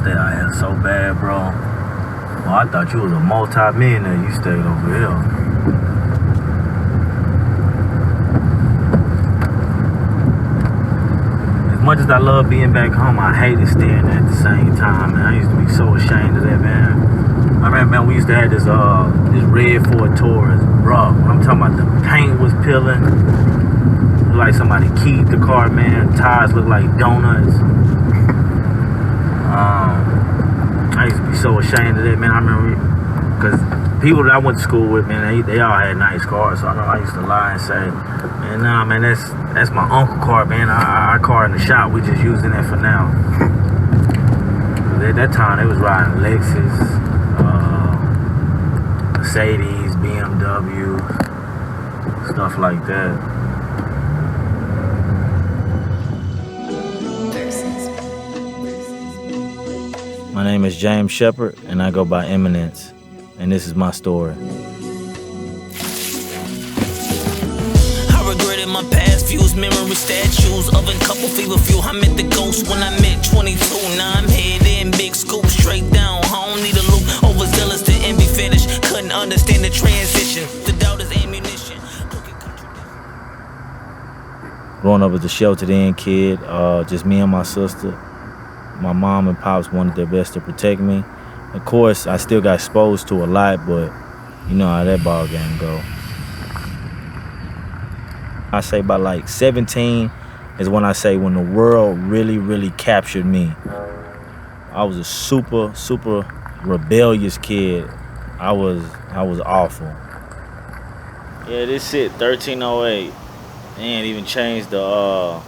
stay out here so bad, bro. Well, I thought you was a multi-millionaire. You stayed over here. As much as I love being back home, I hated staying there at the same time, man. I used to be so ashamed of that, man. I remember, man, we used to have this red Ford Taurus, bro. I'm talking about the paint was peeling. Looked like somebody keyed the car, man. Tires looked like donuts. I used to be so ashamed of that, man. I remember, because people that I went to school with, man, they all had nice cars. So I know I used to lie and say, man, nah, man, that's my uncle car, man. Our car in the shop, we just using that for now. At that time, they was riding Lexus, Mercedes, BMW, stuff like that. My name is James Shepard, and I go by Eminencee, and this is my story. I regretted my past views, memory statues of a couple fever few. I met the ghost when I met 22. Now I'm headed in big scoop, straight down home. Need a loop, overzealous to envy fetish. Couldn't understand the transition. The doubt is ammunition. Growing up as a sheltered in kid, just me and my sister. My mom and pops wanted their best to protect me. Of course, I still got exposed to a lot, but you know how that ball game go. I say by like 17 is when I say when the world really, really captured me. I was a super, super rebellious kid. I was awful. Yeah, this shit, 1308. They ain't even changed the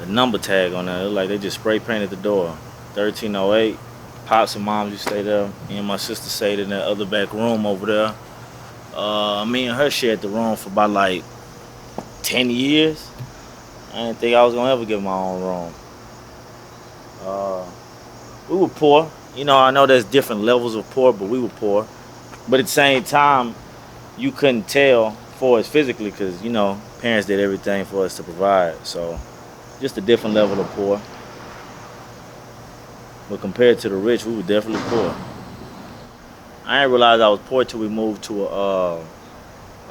number tag on that. It was like they just spray painted the door. 1308. Pops and moms used to stay there. Me and my sister stayed in that other back room over there. Me and her shared the room for about like 10 years. I didn't think I was gonna ever get my own room. We were poor. You know, I know there's different levels of poor, but we were poor. But at the same time, you couldn't tell for us physically because, you know, parents did everything for us to provide. So just a different level of poor. But compared to the rich, we were definitely poor. I didn't realize I was poor till we moved to a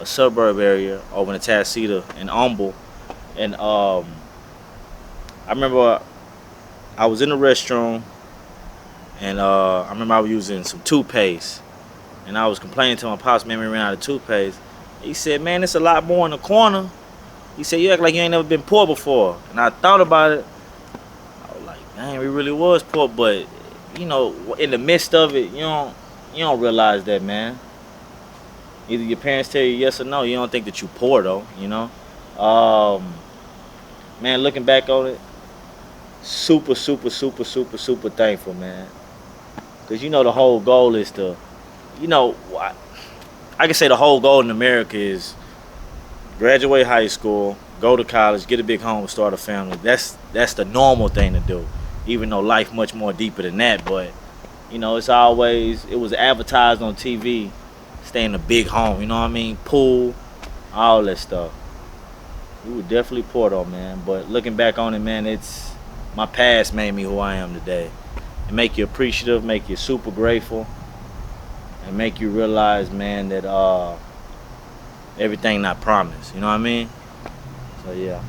suburb area over in Tassita in Humble. And I remember I was in the restroom and I remember I was using some toothpaste. And I was complaining to my pops, man, we ran out of toothpaste. He said, man, it's a lot more in the corner. He said, you act like you ain't never been poor before. And I thought about it. I was like, dang, we really was poor. But, you know, in the midst of it, you don't realize that, man. Either your parents tell you yes or no. You don't think that you poor, though, you know. Man, looking back on it, super, super, super, super, super thankful, man. Because, you know, the whole goal is to, you know, I can say the whole goal in America is graduate high school, go to college, get a big home, start a family. That's the normal thing to do, even though life much more deeper than that. But, you know, it was advertised on TV, stay in a big home, you know what I mean? Pool, all that stuff. We were definitely poor though, man. But looking back on it, man, my past made me who I am today. It make you appreciative, make you super grateful, and make you realize, man, that everything not promised, you know what I mean? So yeah.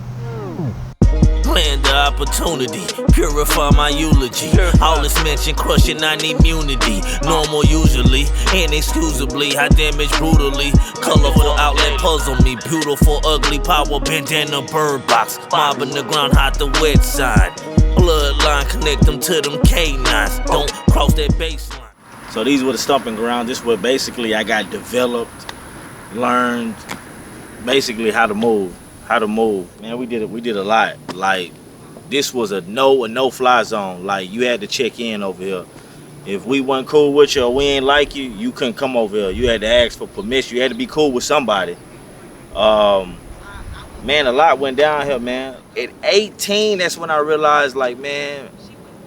Plan the opportunity, purify my eulogy. All this mention, crushing on immunity. Normal usually, inexcusably, I damage brutally. Colorful outlet puzzle me, beautiful, ugly, power bent in a bird box. Mob in the ground, hide the wet side. Bloodline, connect them to them canines. Don't cross that baseline. So these were the stomping grounds. This where basically I got developed, learned basically how to move. Man, we did a lot. Like, this was a no-fly zone. Like, you had to check in over here. If we wasn't cool with you or we ain't like you, you couldn't come over here. You had to ask for permission. You had to be cool with somebody. Man, a lot went down here, man. At 18, that's when I realized, like, man,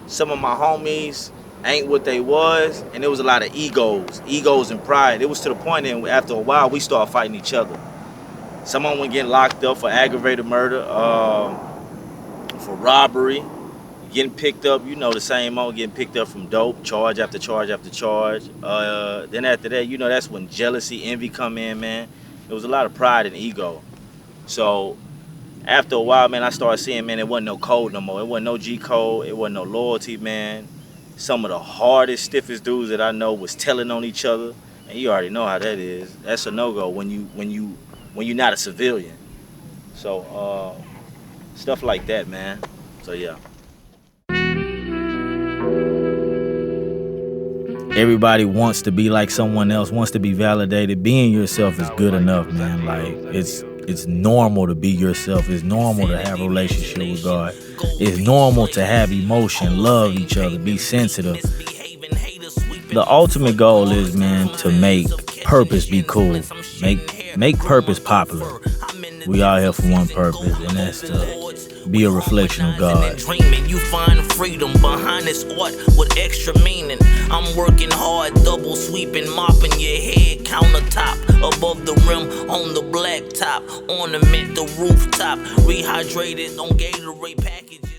some of my homies ain't what they was, and there was a lot of egos and pride. It was to the point that after a while, we started fighting each other. Someone would get locked up for aggravated murder, for robbery, getting picked up, the same old, getting picked up from dope, charge after charge after charge. Then after that, that's when jealousy, envy come in, man. There was a lot of pride and ego. So after a while, man, I started seeing, man, it wasn't no code no more. It wasn't no G code. It wasn't no loyalty, man. Some of the hardest, stiffest dudes that I know was telling on each other, and you already know how that is. That's a no-go when you're not a civilian. So stuff like that, man. So yeah. Everybody wants to be like someone else, wants to be validated. Being yourself is good enough, man. Like, it's normal to be yourself. It's normal to have a relationship with God. It's normal to have emotion, love each other, be sensitive. The ultimate goal is, man, to make purpose be cool. Make purpose popular. We all here for one purpose, and that's to be a reflection of God. Dreaming, you find freedom behind this art with extra meaning. I'm working hard, double sweeping, mopping your head, countertop, above the rim, on the black top, ornament the rooftop, rehydrated on Gatorade packages.